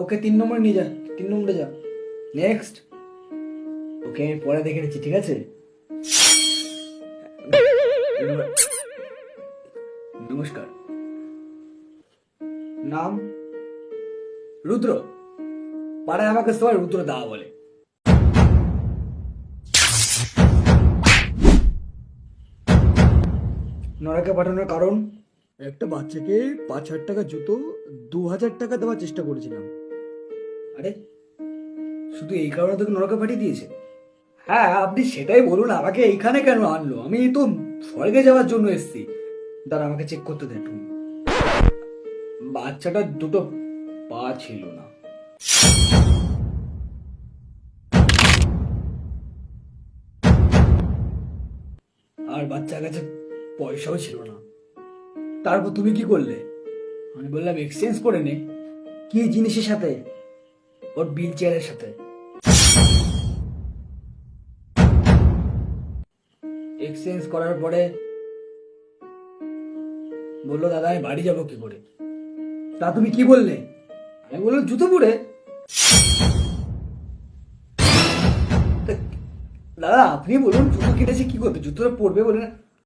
ওকে 3 নম্বরে নিয়ে যা, 3 নম্বরে যা। নেক্সট। ওকে আমি পরে দেখে নিচ্ছি, ঠিক আছে? নমস্কার। নাম? রুদ্র। পাড়ায় আমাকে সবাই রুদ্র দা বলে। নরাকে পাঠানোর কারণ? একটা বাচ্চাকে 5,000 টাকা জুতো, 2,000 টাকা দেওয়ার চেষ্টা করেছিলাম। আরে, শুধু এই কারণে তোকে নরকে পাঠিয়ে দিয়েছে? হ্যাঁ, আপনি সেটাই বলুন, আমাকে এইখানে কেন আনলো? আমি তো স্বর্গে যাওয়ার জন্য এসেছি। দাঁড়া, আমাকে চেক করতে দে তুমি। বাচ্চাটার দুটো পা ছিল না। আর বাচ্চার কাছে পয়সাও ছিল না। তারপর তুমি কি করলে? আমি বললাম এক্সচেঞ্জ করে নে। কি জিনিসের সাথে? ওর হুইল চেয়ারের সাথে। এক্সচেঞ্জ করার পরে বললো, দাদা আমি বাড়ি যাবো কি করে? তা তুমি কি বললে? আমি বললাম জুতো পরে। তা দাদা আপনি বলুন, জুতো কিনেছে কি করবে? জুতোটা পরবে বলে না?